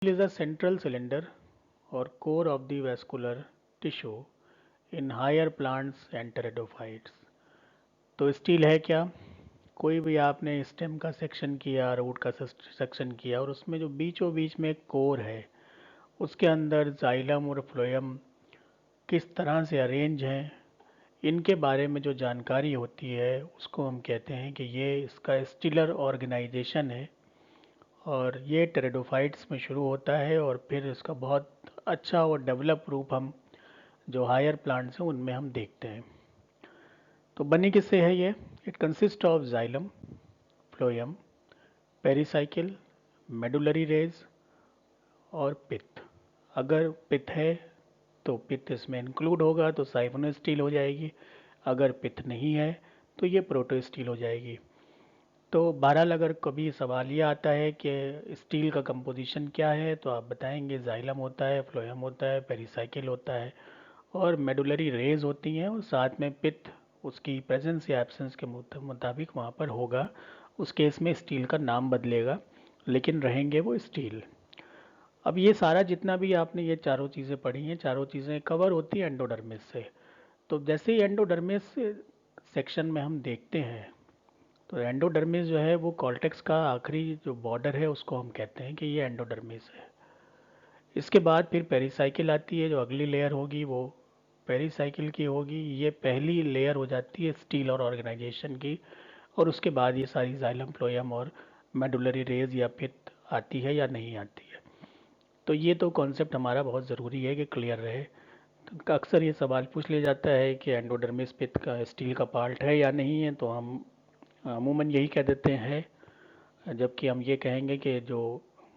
Is a central cylinder or core of the vascular tissue in higher plants and pteridophytes। तो steel है क्या? कोई भी आपने स्टेम का सेक्शन किया, रूट का सेक्शन किया और उसमें जो बीचों बीच में एक कोर है, उसके अंदर जाइलम और फ्लोएम किस तरह से अरेंज हैं, इनके बारे में जो जानकारी होती है उसको हम कहते हैं कि ये इसका स्टीलर ऑर्गेनाइजेशन है। और ये टेरिडोफाइट्स में शुरू होता है और फिर इसका बहुत अच्छा और डेवलप रूप हम जो हायर प्लांट्स हैं उनमें हम देखते हैं। तो बनी किससे है ये? It consist of xylem, phloem, pericycle, medullary rays और पित्त। अगर पित्त है तो पित्त इसमें इंक्लूड होगा तो साइफोनो हो जाएगी। अगर पित्त नहीं है तो ये प्रोटो हो जाएगी। तो बहरहाल अगर कभी सवाल ये आता है कि स्टील का कंपोजिशन क्या है तो आप बताएंगे जाइलम होता है, फ्लोएम होता है, पेरिसाइकिल होता है और मेडुलरी रेज होती हैं और साथ में पित्त उसकी प्रेजेंस या एब्सेंस के मुताबिक वहाँ पर होगा। उस केस में स्टील का नाम बदलेगा लेकिन रहेंगे वो स्टील। अब ये सारा जितना भी आपने ये चारों चीज़ें पढ़ी हैं, चारों चीज़ें कवर होती हैं एंडोडर्मिस से। तो जैसे ही एंडोडर्मिस सेक्शन में हम देखते हैं तो एंडोडर्मिस जो है वो कॉर्टेक्स का आखिरी जो बॉर्डर है उसको हम कहते हैं कि ये एंडोडर्मिस है। इसके बाद फिर पेरिसाइकिल आती है, जो अगली लेयर होगी वो पेरिसाइकिल की होगी। ये पहली लेयर हो जाती है स्टील और ऑर्गेनाइजेशन की। और उसके बाद ये सारी जाइलम, फ्लोएम और मेडुलरी रेज या पित्त आती है या नहीं आती है। तो ये तो कॉन्सेप्ट हमारा बहुत ज़रूरी है कि क्लियर रहे। तो अक्सर ये सवाल पूछ लिया जाता है कि एंडोडर्मिस पित्त का स्टील का पार्ट है या नहीं है, तो हम अमूमन यही कह देते हैं। जबकि हम ये कहेंगे कि जो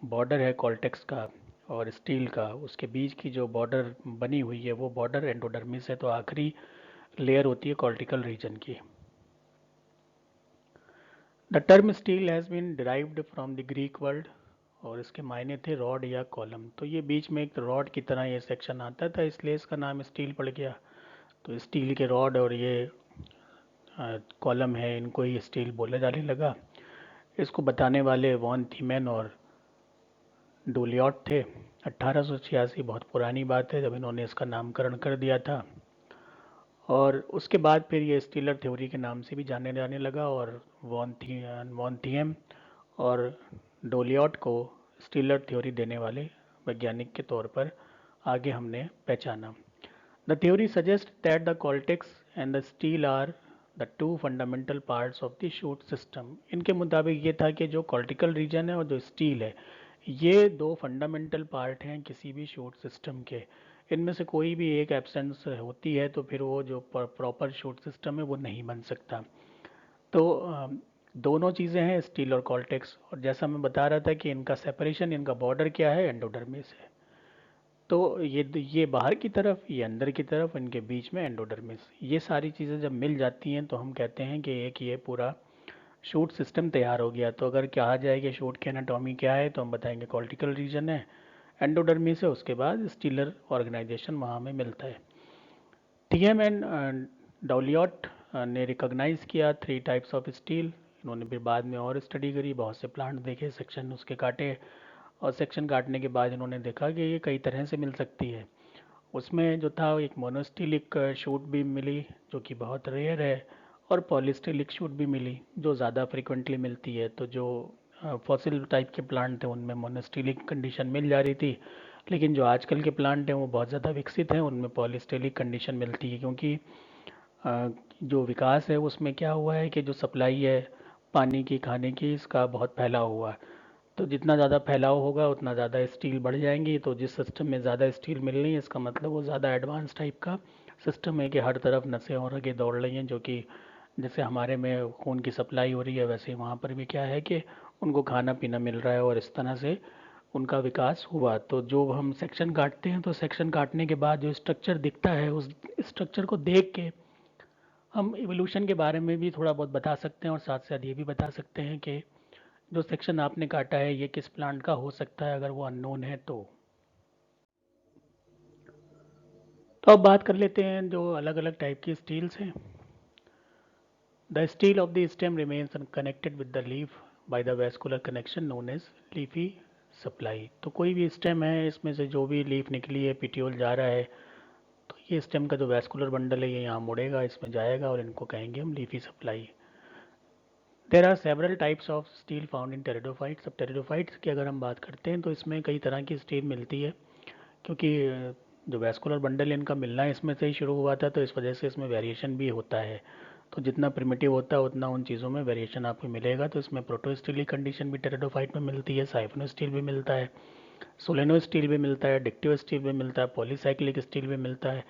बॉर्डर है कॉर्टेक्स का और स्टील का, उसके बीच की जो बॉर्डर बनी हुई है वो बॉर्डर एंडोडर्मिस है, तो आखिरी लेयर होती है कॉर्टिकल रीजन की। The term stele has been derived from the Greek word और इसके मायने थे रॉड या कॉलम। तो ये बीच में एक रॉड की तरह ये सेक्शन आता था, इसलिए इसका नाम स्टील पड़ गया। तो स्टील के रॉड और ये कॉलम है, इनको ही स्टील बोला जाने लगा। इसको बताने वाले वॉन थीमेन और डोलियट थे। 1886, बहुत पुरानी बात है जब इन्होंने इसका नामकरण कर दिया था। और उसके बाद फिर ये स्टीलर थ्योरी के नाम से भी जाने जाने लगा और वॉन थियम और डोलियट को स्टीलर थ्योरी देने वाले वैज्ञानिक के तौर पर आगे हमने पहचाना। The theory suggest that the cortex and the stele are the two fundamental parts of the shoot system. इनके मुताबिक ये था कि जो कॉर्टिकल रीजन है और जो स्टील है, ये दो फंडामेंटल पार्ट हैं किसी भी शूट सिस्टम के। इनमें से कोई भी एक एब्सेंस होती है तो फिर वो जो प्रॉपर शूट सिस्टम है वो नहीं बन सकता। तो दोनों चीज़ें हैं स्टील और कॉल्टेक्स, और जैसा मैं बता रहा था कि इनका सेपरेशन, इनका बॉर्डर क्या है, एंडोडर्मिस है। तो ये बाहर की तरफ, ये अंदर की तरफ, इनके बीच में एंडोडर्मिस। ये सारी चीज़ें जब मिल जाती हैं तो हम कहते हैं कि एक ये पूरा शूट सिस्टम तैयार हो गया। तो अगर कहा जाए कि शूट की एनाटॉमी क्या है तो हम बताएंगे कॉर्टिकल रीजन है, एंडोडर्मिस है, उसके बाद स्टीलर ऑर्गेनाइजेशन वहाँ में मिलता है। टीएम एंड डॉलियट ने रिकॉग्नाइज किया थ्री टाइप्स ऑफ स्टील। इन्होंने फिर बाद में और स्टडी करी, बहुत से प्लांट देखे, सेक्शन उसके काटे, और सेक्शन काटने के बाद इन्होंने देखा कि ये कई तरह से मिल सकती है। उसमें जो था एक मोनोस्टिलिक शूट भी मिली जो कि बहुत रेयर है, और पॉलीस्टिलिक शूट भी मिली जो ज़्यादा फ्रिक्वेंटली मिलती है। तो जो फॉसिल टाइप के प्लांट थे उनमें मोनोस्टिलिक कंडीशन मिल जा रही थी, लेकिन जो आजकल के प्लांट हैं वो बहुत ज़्यादा विकसित हैं, उनमें पॉलीस्टिलिक कंडीशन मिलती है। क्योंकि अ, जो विकास है उसमें क्या हुआ है कि जो सप्लाई है पानी की, खाने की, इसका बहुत फैलाव हुआ है। तो जितना ज़्यादा फैलाव होगा उतना ज़्यादा स्टील बढ़ जाएंगी। तो जिस सिस्टम में ज़्यादा स्टील मिल रही है इसका मतलब वो ज़्यादा एडवांस टाइप का सिस्टम है कि हर तरफ नसें और आगे दौड़ रही हैं, जो कि जैसे हमारे में खून की सप्लाई हो रही है वैसे ही वहाँ पर भी क्या है कि उनको खाना पीना मिल रहा है और इस तरह से उनका विकास हुआ। तो जो हम सेक्शन काटते हैं तो सेक्शन काटने के बाद जो स्ट्रक्चर दिखता है उस स्ट्रक्चर को देख के हम इवोल्यूशन के बारे में भी थोड़ा बहुत बता सकते हैं, और साथ साथ ये भी बता सकते हैं कि जो सेक्शन आपने काटा है ये किस प्लांट का हो सकता है अगर वो अननोन है तो। अब बात कर लेते हैं जो अलग अलग टाइप की स्टील्स हैं। The stele of the stem remains connected with the leaf by the vascular connection known as leafy supply. तो कोई भी स्टेम है, इसमें से जो भी लीफ निकली है, पिटियोल जा रहा है, तो ये स्टेम का जो वैस्कुलर बंडल है ये यहाँ मुड़ेगा, इसमें जाएगा और इनको कहेंगे हम leafy supply. There are several types of stele found in pteridophytes. अब टेरिडोफाइट्स की अगर हम बात करते हैं तो इसमें कई तरह की स्टील मिलती है, क्योंकि जो वैस्कुलर बंडल इनका मिलना इसमें से ही शुरू हुआ था, तो इस वजह से इसमें वेरिएशन भी होता है। तो जितना प्रिमिटिव होता है उतना उन चीज़ों में वेरिएशन आपको मिलेगा। तो इसमें प्रोटो स्टील की कंडीशन भी टेरिडोफाइट में मिलती है, साइफनो स्टील भी मिलता है, सोलेनो स्टील भी मिलता है, डिक्टिव स्टील भी मिलता है, पॉलीसाइक्लिक स्टील भी मिलता है,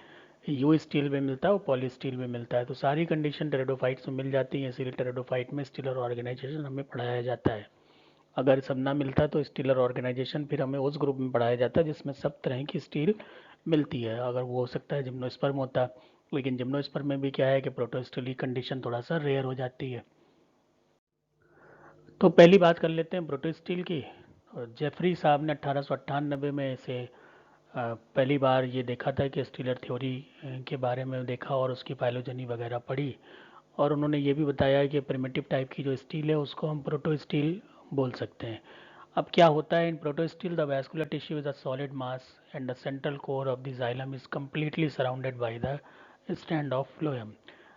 यू स्टील भी मिलता है और पॉली स्टील भी मिलता है। तो सारी कंडीशन टेरिडोफाइट्स में मिल जाती है, इसीलिए टेरिडोफाइट में स्टीलर ऑर्गेनाइजेशन हमें पढ़ाया जाता है। अगर सब ना मिलता तो स्टीलर ऑर्गेनाइजेशन फिर हमें उस ग्रुप में पढ़ाया जाता है जिसमें सब तरह की स्टील मिलती है। अगर वो हो सकता है जिम्नोस्पर्म होता, लेकिन जिम्नोस्पर्म में भी क्या है कि प्रोटोस्टील की कंडीशन थोड़ा सा रेयर हो जाती है। तो पहली बात कर लेते हैं प्रोटोस्टील की। और जेफरी साहब ने 1898 में इसे पहली बार ये देखा था कि स्टीलर थ्योरी के बारे में देखा और उसकी फाइलोजेनी वगैरह पढ़ी, और उन्होंने ये भी बताया कि प्रिमिटिव टाइप की जो स्टील है उसको हम प्रोटो स्टील बोल सकते हैं। अब क्या होता है in protostele, the vascular tissue is a solid mass and the central core of the xylem is completely surrounded by the strand of phloem.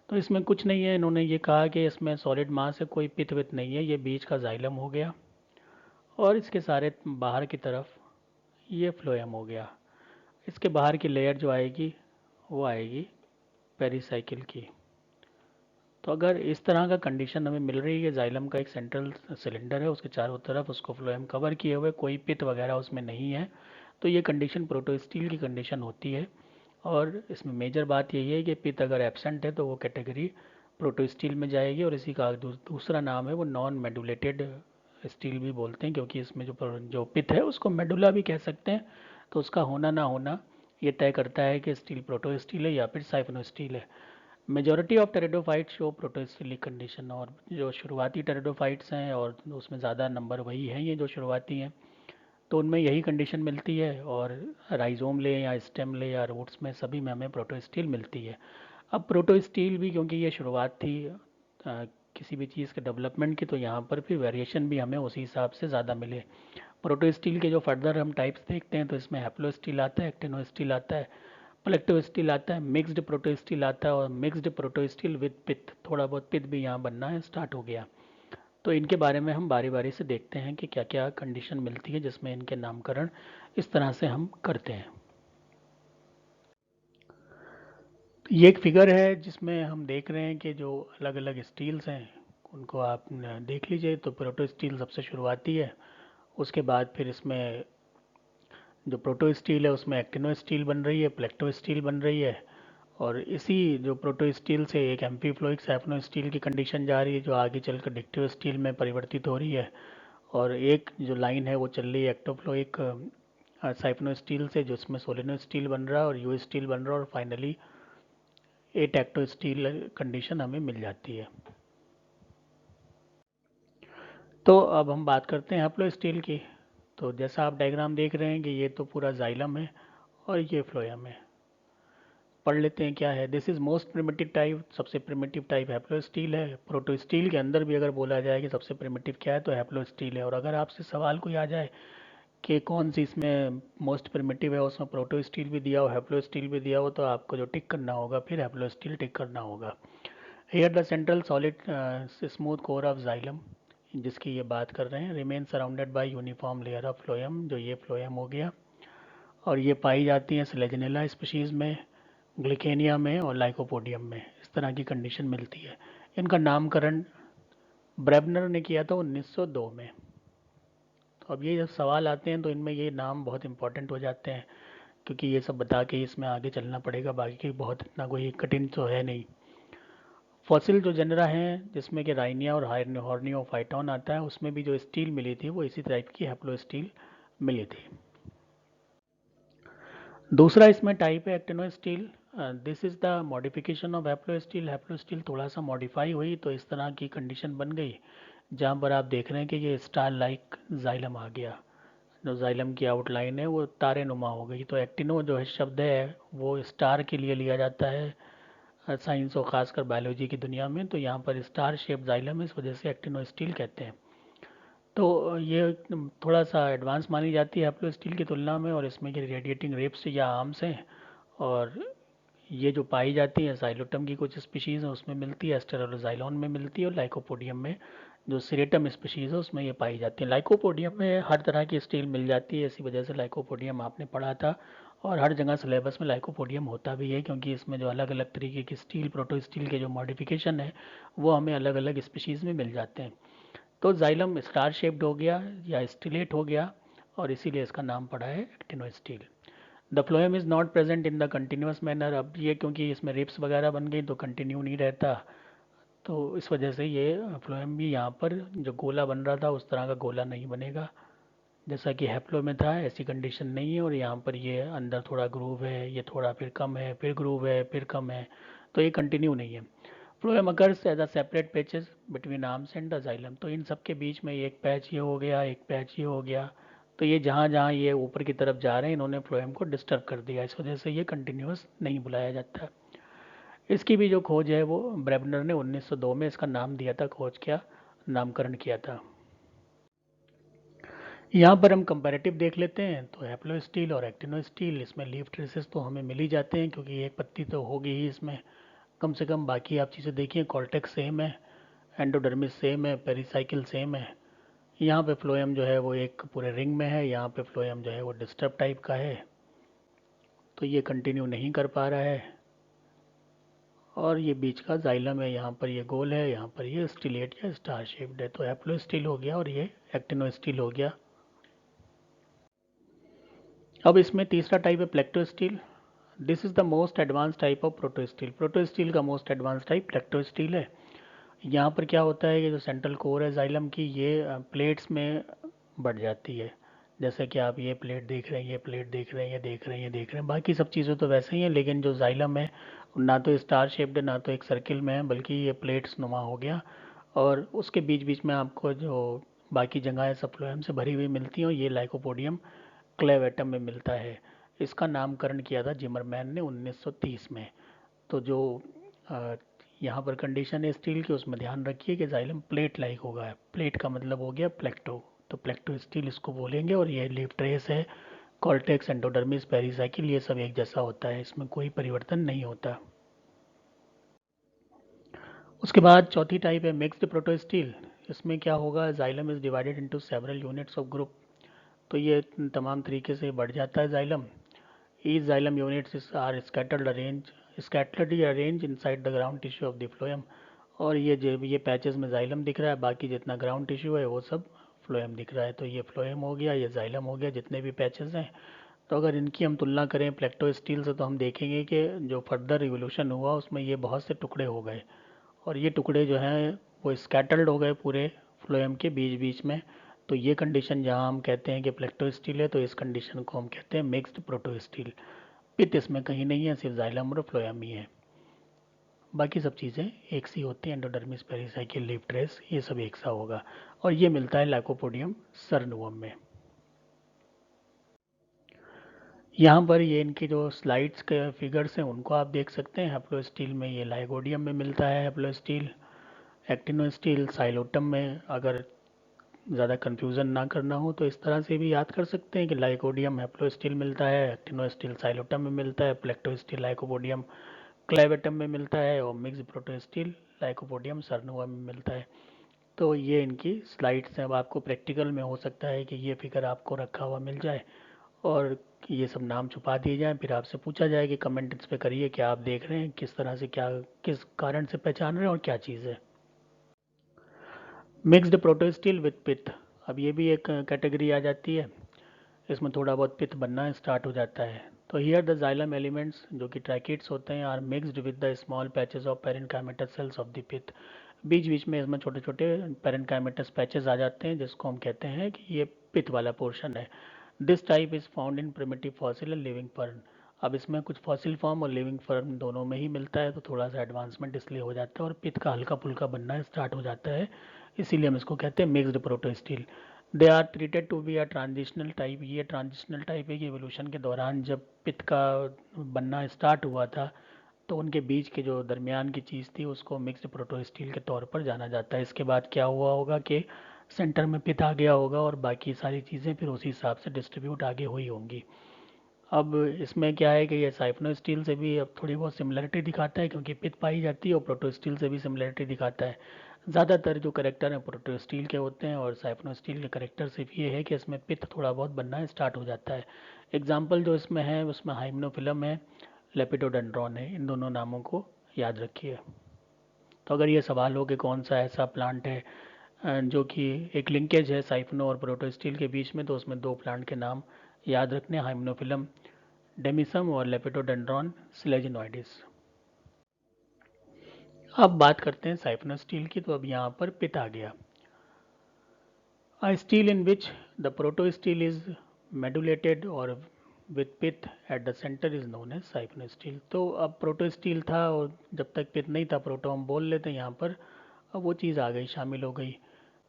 तो इसमें कुछ नहीं है, इन्होंने ये कहा कि इसमें सॉलिड मास है, कोई पित्त वित्त नहीं है, ये बीच का जाइलम हो गया और इसके सारे बाहर की तरफ ये फ्लोएम हो गया। इसके बाहर की लेयर जो आएगी वो आएगी पेरिसाइकिल की। तो अगर इस तरह का कंडीशन हमें मिल रही है, जाइलम का एक सेंट्रल सिलेंडर है, उसके चारों तरफ उसको फ्लोएम कवर किए हुए, कोई पित्त वगैरह उसमें नहीं है, तो ये कंडीशन प्रोटो स्टील की कंडीशन होती है। और इसमें मेजर बात यही है कि पित्त अगर एब्सेंट है तो वो कैटेगरी प्रोटो स्टील में जाएगी, और इसी का दूसरा नाम है वो नॉन मेडुलेटेड स्टील भी बोलते हैं, क्योंकि इसमें जो पित्त है उसको मेडुला भी कह सकते हैं। तो उसका होना ना होना ये तय करता है कि स्टील प्रोटो स्टील है या फिर साइफनो स्टील है। Majority of pteridophytes show protostelic condition, और जो शुरुआती टेरिडोफाइट्स हैं और उसमें ज़्यादा नंबर वही हैं ये जो शुरुआती हैं, तो उनमें यही कंडीशन मिलती है। और राइजोम ले या स्टेम ले या रूट्स में सभी में हमें प्रोटोस्टील मिलती है। अब प्रोटोस्टील भी क्योंकि ये शुरुआत थी किसी भी चीज़ के डेवलपमेंट की, तो यहाँ पर फिर वेरिएशन भी हमें उसी हिसाब से ज़्यादा मिले। प्रोटोस्टील के जो फर्दर हम टाइप्स देखते हैं तो इसमें हैप्लो स्टील आता है, एक्टिनो स्टील आता है, प्लेक्टो स्टील आता है, मिक्स्ड प्रोटो स्टील आता है, और मिक्स्ड प्रोटो स्टील विद पिथ, थोड़ा बहुत पिथ भी यहाँ बनना है स्टार्ट हो गया। तो इनके बारे में हम बारी बारी से देखते हैं कि क्या क्या कंडीशन मिलती है जिसमें इनके नामकरण इस तरह से हम करते हैं। ये एक फिगर है जिसमें हम देख रहे हैं कि जो अलग अलग स्टील्स हैं उनको आप देख लीजिए। तो प्रोटो स्टील सबसे शुरुआती है, उसके बाद फिर इसमें जो प्रोटो स्टील है उसमें एक्टिनो स्टील बन रही है, प्लेक्टो स्टील बन रही है, और इसी जो प्रोटो स्टील से एक एम्फीफ्लोइक सैफनो स्टील की कंडीशन जा रही है जो आगे चलकर डिक्टिव स्टील में परिवर्तित हो रही है। और एक जो लाइन है वो चल रही है एक्टोफ्लोइक साइफनो स्टील से, जिसमें सोलिनो स्टील बन रहा है और यू स्टील बन रहा है, और फाइनली ए टैक्टो स्टील कंडीशन हमें मिल जाती है। तो अब हम बात करते हैं हैप्लो स्टील की। तो जैसा आप डायग्राम देख रहे हैं कि ये तो पूरा जाइलम है और ये फ्लोएम है। पढ़ लेते हैं क्या है। This is most primitive type, सबसे प्रिमिटिव टाइप हैप्लो स्टील है। प्रोटो स्टील के अंदर भी अगर बोला जाए कि सबसे प्रिमिटिव क्या है तो हैप्लो स्टील है। और अगर आपसे सवाल कोई आ जाए कि कौन सी इसमें मोस्ट प्रिमिटिव है, उसमें प्रोटो स्टील भी दिया हो हैप्लो स्टील भी दिया हो, तो आपको जो टिक करना होगा फिर हैप्लो स्टील टिक करना होगा। Here the central solid smooth core of xylem, जिसकी ये बात कर रहे हैं, remain surrounded by uniform layer of phloem, जो ये फ्लोएम हो गया। और ये पाई जाती हैं स्लेजनेला स्पीशीज़ में, ग्लिकेनिया में और लाइकोपोडियम में, इस तरह की कंडीशन मिलती है। इनका नामकरण ब्रेबनर ने किया था 1902 में। तो अब ये जब सवाल आते हैं तो इनमें ये नाम बहुत इंपॉर्टेंट हो जाते हैं, क्योंकि ये सब बता के इसमें आगे चलना पड़ेगा, बाकी की बहुत इतना कोई कठिन तो है नहीं। फॉसिल जो जनरा हैं जिसमें कि राइनिया और हॉर्नियोफाइटोन आता है, उसमें भी जो स्टील मिली थी वो इसी टाइप की हैप्लो स्टील मिली थी। दूसरा इसमें टाइप है actino steel. This is the modification of haplo steel. Haplo steel थोड़ा सा मॉडिफाई हुई तो इस तरह की कंडीशन बन गई, जहाँ पर आप देख रहे हैं कि ये स्टार लाइक जाइलम आ गया। जो जाइलम की आउटलाइन है वो तारे नुमा हो गई। तो एक्टिनो जो है शब्द है वो स्टार के लिए लिया जाता है साइंस और ख़ासकर बायोलॉजी की दुनिया में। तो यहाँ पर स्टार शेप जाइलम है, इस वजह से एक्टिनो स्टील कहते हैं। तो ये थोड़ा सा एडवांस मानी जाती है हैप्लो स्टील की तुलना में, और इसमें की रेडिएटिंग रिब्स या आर्म्स हैं, और ये जो पाई जाती है जाइलोटम की कुछ स्पीशीज़ है उसमें मिलती है, एस्टेरोजाइलोन में मिलती है, और लाइकोपोडियम में जो सिरेटम स्पीशीज़ है उसमें ये पाई जाती है। लाइकोपोडियम में हर तरह की स्टील मिल जाती है, इसी वजह से लाइकोपोडियम आपने पढ़ा था, और हर जगह सिलेबस में लाइकोपोडियम होता भी है, क्योंकि इसमें जो अलग अलग तरीके की स्टील, प्रोटो स्टील के जो मॉडिफिकेशन है वो हमें अलग अलग स्पीशीज़ में मिल जाते हैं। तो जाइलम स्टार शेप्ड हो गया या स्टिलेट हो गया, और इसीलिए इसका नाम पड़ा है actinostele. The phloem is not present in the continuous manner. अब ये क्योंकि इसमें रिप्स वगैरह बन गई तो कंटिन्यू नहीं रहता, तो इस वजह से ये फ्लोएम भी यहाँ पर जो गोला बन रहा था उस तरह का गोला नहीं बनेगा जैसा कि हैप्लो में था, ऐसी कंडीशन नहीं है। और यहाँ पर ये अंदर थोड़ा ग्रूव है, ये थोड़ा फिर कम है, फिर ग्रूव है, फिर कम है, तो ये कंटिन्यू नहीं है। Phloem occurs as a separate patches between arms and the xylem. तो इन सब के बीच में एक पैच ये हो गया, एक पैच ये हो गया, तो ये जहाँ जहाँ ये ऊपर की तरफ जा रहे हैं इन्होंने फ्लोएम को डिस्टर्ब कर दिया, इस वजह से ये कंटिन्यूस नहीं बुलाया जाता। इसकी भी जो खोज है वो ब्रेबनर ने 1902 में इसका नाम दिया था, खोज क्या नामकरण किया था। यहाँ पर हम कंपैरेटिव देख लेते हैं, तो हैप्लो स्टील और एक्टिनो स्टील, इसमें लीफ ट्रेसेस तो हमें मिल ही जाते हैं क्योंकि एक पत्ती तो होगी ही इसमें कम से कम। बाकी आप चीज़ें देखिए, कॉर्टेक्स सेम है, एंडोडर्मिस सेम है, पेरिसाइकिल सेम है। यहाँ पे फ्लोएम जो है वो एक पूरे रिंग में है, यहाँ पे फ्लोएम जो है वो डिस्टर्ब टाइप का है, तो ये कंटिन्यू नहीं कर पा रहा है। और ये बीच का जाइलम है, यहाँ पर ये गोल है, यहाँ पर ये स्टिलेट या स्टार शेप्ड है, तो हैप्लो स्टील हो गया और ये एक्टिनो स्टील हो गया। अब इसमें तीसरा टाइप है plectostele. This is the most advance type of protostele. Protostele का most advance type plectostele है। यहाँ पर क्या होता है कि जो सेंट्रल कोर है जाइलम की, ये प्लेट्स में बढ़ जाती है। जैसे कि आप ये प्लेट देख रहे हैं, ये प्लेट देख रहे हैं, ये देख रहे हैं, ये देख रहे हैं, बाकी सब चीज़ें तो वैसे ही हैं, लेकिन जो जाइलम है ना तो स्टार शेप्ड है, ना तो एक सर्किल में है, बल्कि ये प्लेट्स नुमा हो गया। और उसके बीच बीच में आपको जो बाकी जगह है सब फ्लोएम से भरी हुई मिलती हैं, और ये लाइकोपोडियम क्लेव एटम में मिलता है। इसका नामकरण किया था जिमरमैन ने 1930 में। तो जो अ, यहाँ पर कंडीशन है स्टील की, उसमें ध्यान रखिए कि जाइलम प्लेट लाइक होगा। प्लेट का मतलब हो गया प्लेक्टो, तो प्लेक्टो स्टील इसको बोलेंगे। और ये लीफ ट्रेस है, कॉर्टेक्स, एंडोडर्मिस, पेरिसाइकिल, ये सब एक जैसा होता है, इसमें कोई परिवर्तन नहीं होता। उसके बाद चौथी टाइप है मिक्स्ड प्रोटो स्टील। इसमें क्या होगा, xylem is divided into several units of group. तो ये तमाम तरीके से बढ़ जाता है xylem. Each xylem units are scatteredly arranged inside the ground tissue of the phloem। और ये पैचेस में जाइलम दिख रहा है, बाकी जितना ग्राउंड टिश्यू है वो सब फ्लोएम दिख रहा है। तो ये फ्लोएम हो गया, ये जाइलम हो गया, जितने भी पैचेस हैं। तो अगर इनकी हम तुलना करें प्लेक्टो स्टील से, तो हम देखेंगे कि जो फर्दर रिवोल्यूशन हुआ उसमें ये बहुत से टुकड़े हो गए, और ये टुकड़े जो हैं वो स्कैटर्ड हो गए पूरे फ्लोएम के बीच बीच में। तो ये कंडीशन जहाँ हम कहते हैं कि प्लेक्टो स्टील है, तो इस कंडीशन को हम कहते हैं मिक्स्ड प्रोटो स्टील। पित्त इसमें कहीं नहीं है, सिर्फ जाइलम और फ्लोएम ही है, बाकी सब चीज़ें एक सी होती हैं। एंडोडर्मिस, पेरिसाइकिल, लीफ ट्रेस, ये सब एक सा होगा। और ये मिलता है लाइकोपोडियम सरनुवम में। यहाँ पर ये इनकी जो स्लाइड्स के फिगर्स हैं उनको आप देख सकते हैं। हैप्लो स्टील में ये लाइगोडियम में मिलता है haplo steel, actino steel Psilotum में। अगर ज़्यादा कन्फ्यूज़न ना करना हो तो इस तरह से भी याद कर सकते हैं कि लाइकोडियम हैप्लो स्टील मिलता है, एक्टिनो स्टील साइलोटम में मिलता है, प्लेक्टो स्टील लाइकोपोडियम क्लेवेटम में मिलता है, और मिक्स प्रोटो स्टील लाइकोपोडियम सरनुआ में मिलता है। तो ये इनकी स्लाइड्स हैं। अब आपको प्रैक्टिकल में हो सकता है कि ये फिगर आपको रखा हुआ मिल जाए और ये सब नाम छुपा दिए जाएँ, फिर आपसे पूछा जाए कि कमेंट इस पे करिए क्या आप देख रहे हैं, किस तरह से, क्या किस कारण से पहचान रहे हैं और क्या चीज़ है। मिक्स्ड प्रोटो स्टील विथ पिथ, अब ये भी एक कैटेगरी आ जाती है, इसमें थोड़ा बहुत पिथ बनना स्टार्ट हो जाता है। तो हियर द जाइलम एलिमेंट्स जो कि ट्रैकिड्स होते हैं are mixed with the small patches of parenchymatous cells of the pith. बीच बीच में इसमें छोटे छोटे पेरेन्काइमेटस पैचेस आ जाते हैं, जिसको हम कहते हैं कि ये पिथ वाला पोर्शन है। This type is found in primitive fossil and living fern. अब इसमें कुछ फॉसिल फॉर्म और लिविंग फर्न दोनों में ही मिलता है, तो थोड़ा सा एडवांसमेंट इसलिए हो जाता है और पिथ का हल्का फुल्का बनना स्टार्ट हो जाता है, इसीलिए हम इसको कहते हैं mixed protostele. They are treated to be a transitional type. ये ट्रांजिशनल टाइप है कि एवोल्यूशन के दौरान जब पिथ का बनना स्टार्ट हुआ था तो उनके बीच के जो दरमियान की चीज़ थी उसको मिक्स्ड प्रोटोस्टील के तौर पर जाना जाता है। इसके बाद क्या हुआ होगा कि सेंटर में पित आ गया होगा और बाकी सारी चीज़ें फिर उसी हिसाब से डिस्ट्रीब्यूट आगे हुई होंगी। अब इसमें क्या है कि ये साइफनो स्टील से भी अब थोड़ी बहुत सिमिलरिटी दिखाता है क्योंकि पित पाई जाती है, और प्रोटो स्टील से भी सिमिलरिटी दिखाता है। ज़्यादातर जो करेक्टर हैं प्रोटो स्टील के होते हैं, और साइफनो स्टील के करेक्टर सिर्फ ये है कि इसमें पित थोड़ा बहुत बनना स्टार्ट हो जाता है। एग्जाम्पल जो इसमें है उसमें हाइमनोफिलम है, लेपिडोडेंड्रॉन है, इन दोनों नामों को याद रखिए। तो अगर ये सवाल हो कि कौन सा ऐसा प्लांट है जो कि एक लिंकेज है साइफनो और प्रोटोस्टील के बीच में, तो उसमें दो प्लांट के नाम याद रखने, हाइमनोफिलम डेमिसम और लेपिडोडेंड्रॉन सिलेजिनोइडिस। अब बात करते हैं साइफनो स्टील की। तो अब यहाँ पर पित आ गया। A steel in which the protosteel is modulated or with pith at the center is known as siphonous steel। तो अब प्रोटोस्टील था और जब तक पिथ नहीं था, प्रोटो हम बोल लेते हैं यहाँ पर, अब वो चीज़ आ गई, शामिल हो गई।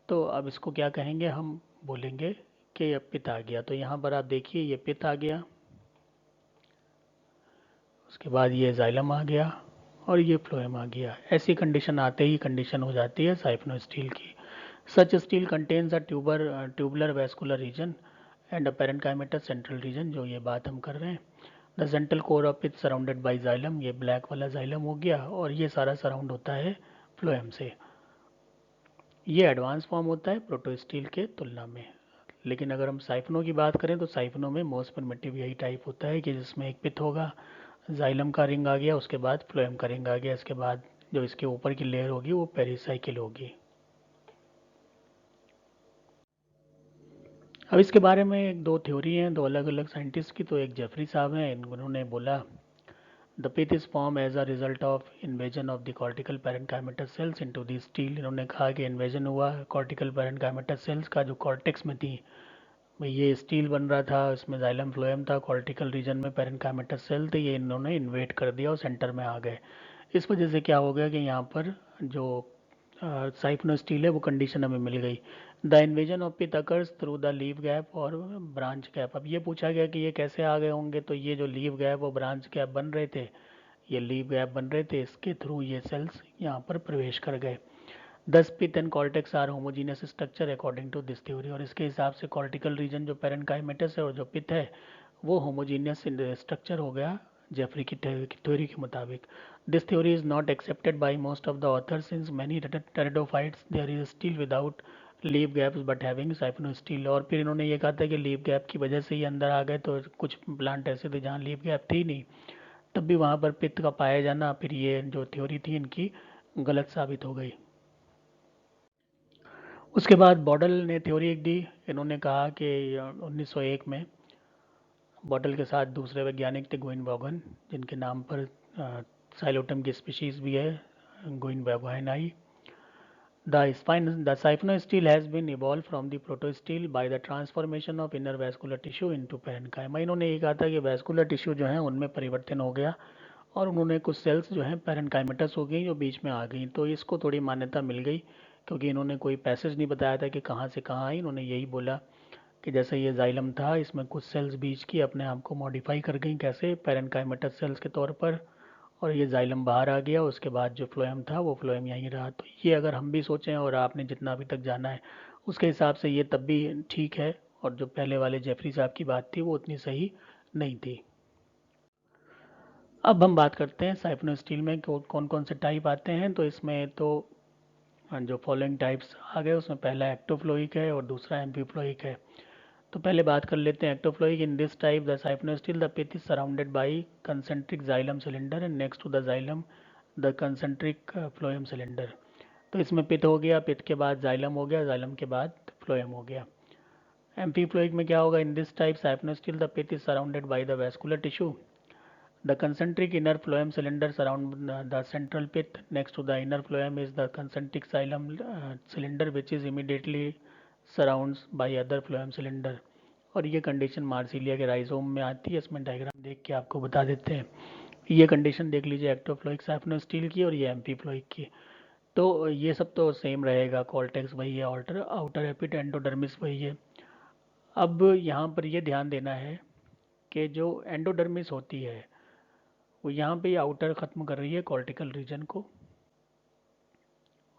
तो अब इसको क्या कहेंगे, हम बोलेंगे कि अब पिथ आ गया। तो यहाँ पर आप देखिए ये पिथ आ गया, उसके बाद ये जाइलम आ गया और ये फ्लोएम आ गया। ऐसी कंडीशन आते ही कंडीशन हो जाती है साइफनो स्टील की। Such stele contains a tubular vascular region and a parenchymatous central region, जो ये बात हम कर रहे हैं। The central core of it surrounded by xylem, ये ब्लैक वाला जाइलम हो गया, और ये सारा सराउंड होता है फ्लोएम से। ये एडवांस फॉर्म होता है प्रोटोस्टील के तुलना में। लेकिन अगर हम साइफनो की बात करें तो साइफनो में मोस्ट प्रिमिटिव यही टाइप होता है कि जिसमें एक पिथ होगा, जाइलम का रिंग आ गया, उसके बाद फ्लोएम का रिंग आ गया, इसके बाद जो इसके ऊपर की लेयर होगी वो पेरिसाइकिल होगी। अब इसके बारे में एक दो थ्योरी हैं, दो अलग अलग साइंटिस्ट की। तो एक जेफरी साहब हैं, इन्होंने बोला the pith is form as a result of invasion of the cortical parenchymatous cells into the stele. इन्होंने कहा कि इन्वेजन हुआ कॉर्टिकल पैरेन्काइमेटस सेल्स का, जो कॉर्टेक्स में थी। भाई ये स्टील बन रहा था, इसमें जाइलम फ्लोएम था, कॉर्टिकल रीजन में पैरेन्काइमेटस सेल थे, ये इन्होंने इन्वेट कर दिया और सेंटर में आ गए। इस वजह से क्या हो गया कि यहाँ पर जो साइफनो स्टील है वो कंडीशन हमें मिल गई। The invasion of pith occurs through the leaf gap और ब्रांच गैप। अब ये पूछा गया कि ये कैसे आ गए होंगे, तो ये जो लीव गैप और ब्रांच गैप बन रहे थे, ये लीव गैप बन रहे थे, इसके थ्रू ये सेल्स यहाँ पर प्रवेश कर गए। Thus pith and cortex are homogeneous structure according to this theory. और इसके हिसाब से कॉर्टिकल रीजन जो पेरेन्काइमेटस है और जो पिथ है वो होमोजीनियस स्ट्रक्चर हो गया जेफरी की थ्योरी के मुताबिक। This theory is not accepted by most of the authors since many pteridophytes there is stele without leaf gaps but having siphonostele. और फिर इन्होंने ये कहा था कि लीव गैप की वजह से ही अंदर आ गए, तो कुछ प्लांट ऐसे थे जहाँ लीव गैप थी नहीं, तब भी वहाँ पर पित्त का पाया जाना, फिर ये जो थ्योरी थी इनकी गलत साबित हो गई। उसके बाद बॉडल ने थ्योरी एक दी। इन्होंने कहा कि 1901 में बॉटल के साथ दूसरे वैज्ञानिक थे गुइन वॉगन, जिनके नाम पर साइलोटम की स्पीशीज भी है, Guin वॉगनाई। The siphonous steel has been evolved from the protosteel by the transformation of inner vascular tissue into parenchyma। इन्होंने ये कहा था कि वैस्कुलर टिश्यू जो है उनमें परिवर्तन हो गया और उन्होंने कुछ सेल्स जो हैं पेरेन्काइमेटस हो गई जो बीच में आ गई। तो इसको थोड़ी मान्यता मिल गई क्योंकि इन्होंने कोई पैसेज नहीं बताया था कि कहाँ से कहाँ आई। इन्होंने यही बोला कि जैसे ये जाइलम था, इसमें कुछ सेल्स बीच की अपने आप को मॉडिफाई कर गई, कैसे, पेरेन्काइमेटस सेल्स के तौर पर, और ये जाइलम बाहर आ गया। उसके बाद जो फ्लोएम था वो फ्लोएम यहीं रहा। तो ये अगर हम भी सोचें और आपने जितना अभी तक जाना है उसके हिसाब से ये तब भी ठीक है, और जो पहले वाले जेफरी साहब की बात थी वो उतनी सही नहीं थी। अब हम बात करते हैं साइफनो स्टील में कौन कौन से टाइप आते हैं। तो इसमें तो जो फॉलोइंग टाइप्स आ गए उसमें पहला एक्टोफ्लोइक है और दूसरा एम्फीफ्लोइक है। तो पहले बात कर लेते हैं ectophloic. In this type the siphonostele the pith is surrounded by concentric xylem cylinder and next to the xylem the concentric phloem cylinder. तो इसमें पिथ हो गया, पिथ के बाद जाइलम हो गया, जाइलम के बाद फ्लोएम हो गया। एम्फीफ्लोइक में क्या होगा, in this type siphonostele the pith is surrounded by the vascular tissue. The concentric inner phloem cylinder surround the central pith. Next to the inner phloem is the concentric xylem cylinder which is immediately surrounds by other phloem cylinder। और ये condition Marsilea के rhizome में आती है। इसमें diagram देख के आपको बता देते हैं। ये कंडीशन देख लीजिए एक्टोफ्लोइक साइफनोस्टील की और ये एम्फीफ्लोइक की। तो ये सब तो सेम रहेगा, कॉर्टेक्स वही है, आउटर आउटर एपिड एंडोडर्मिस वही है। अब यहाँ पर ये ध्यान देना है कि जो एंडोडर्मिस होती है वो यहाँ पे आउटर ख़त्म कर रही है कॉर्टिकल रीजन को,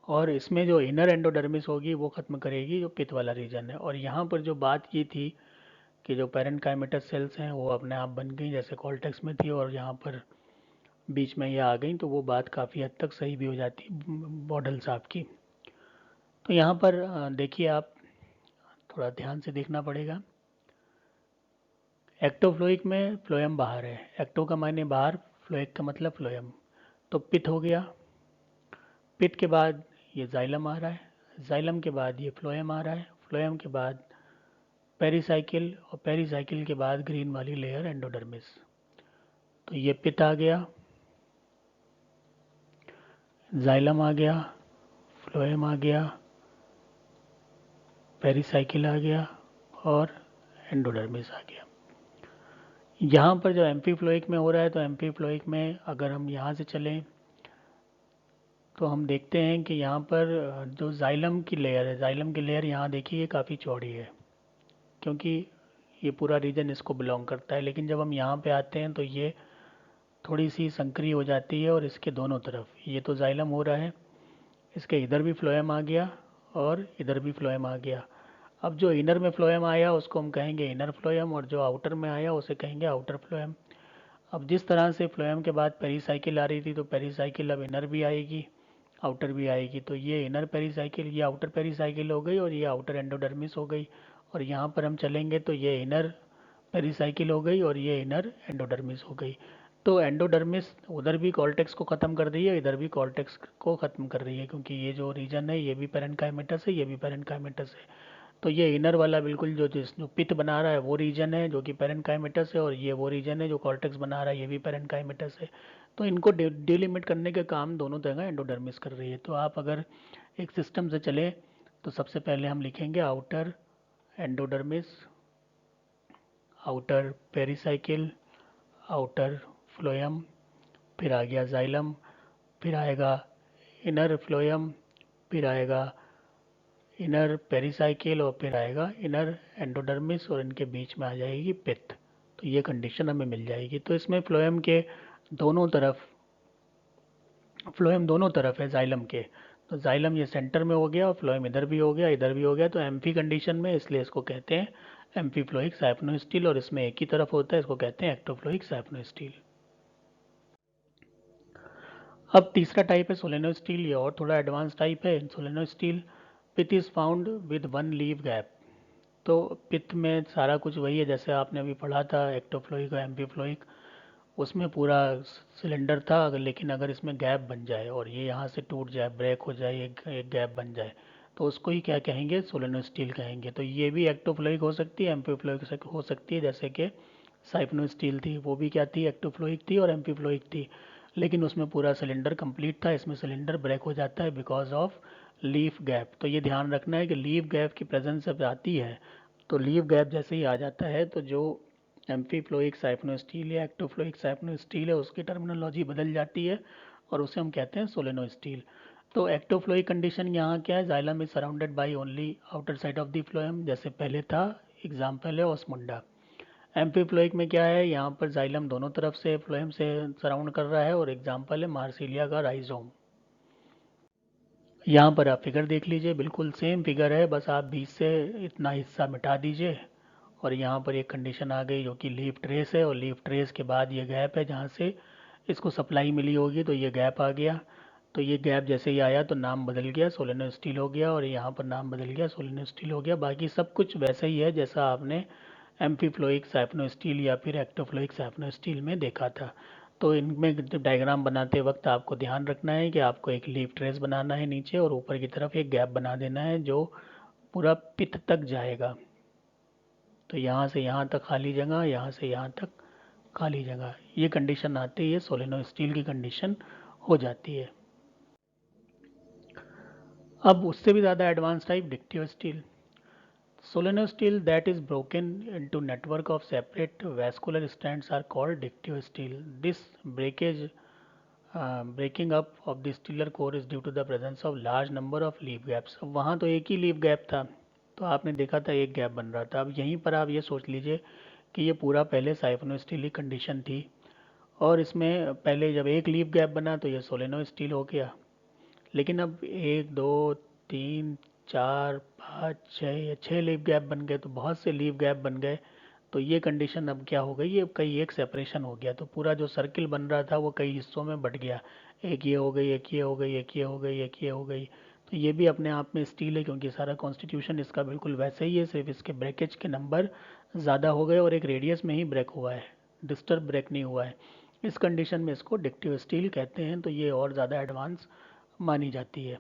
और इसमें जो इनर एंडोडर्मिस होगी वो ख़त्म करेगी जो पित्त वाला रीजन है। और यहाँ पर जो बात की थी कि जो पेरेन्काइमेटस सेल्स हैं वो अपने आप बन गई जैसे कॉर्टेक्स में थी और यहाँ पर बीच में ये आ गई, तो वो बात काफ़ी हद तक सही भी हो जाती बॉडल साहब की। तो यहाँ पर देखिए आप, थोड़ा ध्यान से देखना पड़ेगा। एक्टोफ्लोइक में फ्लोएम बाहर है, एक्टो का मायने बाहर, फ्लोइक का मतलब फ्लोएम। तो पित्त हो गया, पित्त के बाद ये जाइलम आ रहा है, जाइलम के बाद ये फ्लोएम आ रहा है, फ्लोएम के बाद पेरीसाइकिल और पेरीसाइकिल के बाद ग्रीन वाली लेयर एंडोडर्मिस। तो ये पित्त आ गया, जाइलम आ गया, फ्लोएम आ गया, पेरीसाइकिल आ गया और एंडोडर्मिस आ गया। यहाँ पर जो एम्फीफ्लोइक में हो रहा है, तो एम्फीफ्लोइक में अगर हम यहाँ से चलें तो हम देखते हैं कि यहाँ पर जो जाइलम की लेयर है, जाइलम की लेयर यहाँ देखिए ये काफ़ी चौड़ी है क्योंकि ये पूरा रीजन इसको बिलोंग करता है। लेकिन जब हम यहाँ पे आते हैं तो ये थोड़ी सी संकरी हो जाती है और इसके दोनों तरफ ये तो जाइलम हो रहा है, इसके इधर भी फ्लोएम आ गया और इधर भी फ्लोएम आ गया। अब जो इनर में फ्लोएम आया उसको हम कहेंगे इनर फ्लोएम और जो आउटर में आया उसे कहेंगे आउटर फ्लोएम। अब जिस तरह से फ्लोएम के बाद पेरीसाइकिल आ रही थी तो पेरीसाइकिल अब इनर भी आएगी, आउटर भी आएगी। तो ये इनर पेरीसाइकिल, ये आउटर पेरीसाइकिल हो गई और ये आउटर एंडोडर्मिस हो गई। और यहाँ पर हम चलेंगे तो ये इनर पेरीसाइकिल हो गई और ये इनर एंडोडर्मिस हो गई। तो एंडोडर्मिस उधर भी कॉर्टेक्स को ख़त्म कर रही है, इधर भी कॉर्टेक्स को ख़त्म कर रही है क्योंकि ये जो रीजन है ये भी पेरेन्काइमेटस है, ये भी पेरेन्काइमेटस है। तो ये इनर वाला बिल्कुल जो पित्त बना रहा है वो रीजन है जो कि पेरेन्काइमेटस है, और ये वो रीजन है जो कॉर्टेक्स बना रहा है, ये भी पेरेन्काइमेटस है। तो इनको डिलिमिट करने के काम दोनों जगह एंडोडर्मिस कर रही है। तो आप अगर एक सिस्टम से चले तो सबसे पहले हम लिखेंगे outer endodermis, outer pericycle, outer phloem, फिर आ गया जाइलम, फिर आएगा इनर फ्लोएम, फिर आएगा इनर पेरीसाइकिल और फिर आएगा इनर एंडोडर्मिस और इनके बीच में आ जाएगी पित्त। तो ये कंडीशन हमें मिल जाएगी। तो इसमें फ्लोएम के दोनों तरफ, फ्लोएम दोनों तरफ है जाइलम के, तो जाइलम ये सेंटर में हो गया और फ्लोएम इधर भी हो गया, इधर भी हो गया। तो एम्फी कंडीशन में, इसलिए इसको कहते हैं एम्फीफ्लोइक साइफनोस्टील, और इसमें एक ही तरफ होता है, इसको कहते हैं एक्टोफ्लोइक साइफनोस्टील। अब तीसरा टाइप है सोलेनोस्टील, ये और थोड़ा एडवांस टाइप है सोलेनोस्टील। पित is found with one leaf gap. तो पित्त में सारा कुछ वही है जैसे आपने अभी पढ़ा था एक्टोफ्लोइक और एम्फीफ्लोइक, उसमें पूरा सिलेंडर था। लेकिन अगर इसमें गैप बन जाए और ये यहाँ से टूट जाए, ब्रेक हो जाए, एक गैप बन जाए, तो उसको ही क्या कहेंगे, सोलेनोस्टील कहेंगे। तो ये भी एक्टोफ्लोइक हो सकती है, एम्फीफ्लोइक हो सकती है, जैसे कि साइफनोस्टील थी, वो भी क्या थी, एक्टोफ्लोइक थी और एम्फीफ्लोइक थी। लेकिन उसमें पूरा सिलेंडर कंप्लीट था, इसमें सिलेंडर ब्रेक हो जाता है बिकॉज ऑफ लीफ गैप। तो ये ध्यान रखना है कि लीफ गैप की प्रेजेंस जब आती है, तो लीफ गैप जैसे ही आ जाता है तो जो एम्फीफ्लोइक साइफनोस्टील या एक्टोफ्लोइक साइफनोस्टील है उसकी टर्मिनोलॉजी बदल जाती है और उसे हम कहते हैं सोलेनोस्टील। तो एक्टोफ्लोइक कंडीशन यहाँ क्या है, xylem is surrounded by only outer side of the phloem, जैसे पहले था, एग्जाम्पल है ऑस्मुंडा। एम्फीफ्लोइक में क्या है, यहाँ पर जाइलम दोनों तरफ से फ्लोएम से सराउंड कर रहा है और एग्जाम्पल है मार्सिलिया का राइजोम। यहाँ पर आप फिगर देख लीजिए, बिल्कुल सेम फिगर है, बस आप बीच से इतना हिस्सा मिटा दीजिए और यहाँ पर एक कंडीशन आ गई जो कि लीफ ट्रेस है, और लीफ ट्रेस के बाद ये गैप है जहाँ से इसको सप्लाई मिली होगी, तो ये गैप आ गया। तो ये गैप जैसे ही आया तो नाम बदल गया, सोलेनो स्टील हो गया, और यहाँ पर नाम बदल गया, सोलेनो स्टील हो गया। बाकी सब कुछ वैसा ही है जैसा आपने एम्फीफ्लोइक साइफनो स्टील या फिर एक्टोफ्लोइक साइफनो स्टील में देखा था। तो इनमें डायग्राम बनाते वक्त आपको ध्यान रखना है कि आपको एक लीफ ट्रेस बनाना है नीचे और ऊपर की तरफ एक गैप बना देना है जो पूरा पित्त तक जाएगा। तो यहाँ से यहाँ तक खाली जगह, यहाँ से यहाँ तक खाली जगह, ये कंडीशन आती है, सोलेनो स्टील की कंडीशन हो जाती है। अब उससे भी ज़्यादा advance type dictyostele. Solenoid steel that is broken into network of separate vascular strands are called dictio steel. This breaking up of the stellar core is due to the presence of large number of leaf gaps. अब वहाँ तो एक ही leaf gap था, तो आपने देखा था एक गैप बन रहा था। अब यहीं पर आप ये सोच लीजिए कि ये पूरा पहले साइफनो स्टील की कंडीशन थी और इसमें पहले जब एक लीफ गैप बना तो ये सोलेनो स्टील हो गया। लेकिन अब 1 2 3 4 5 6 लीफ गैप बन गए, तो बहुत से लीफ गैप बन गए। तो ये कंडीशन अब क्या हो गई, अब कई एक सेपरेशन हो गया, तो पूरा जो सर्किल बन रहा था वो कई हिस्सों में बट गया। एक ये हो गई, एक ये हो गई, एक ये हो गई, एक ये हो गई। तो ये भी अपने आप में स्टील है, क्योंकि सारा कॉन्स्टिट्यूशन इसका बिल्कुल वैसे ही है, सिर्फ इसके ब्रेकेज के नंबर ज़्यादा हो गए और एक रेडियस में ही ब्रेक हुआ है, डिस्टर्ब ब्रेक नहीं हुआ है। इस कंडीशन में इसको डिक्टिव स्टील कहते हैं, तो ये और ज़्यादा एडवांस मानी जाती है।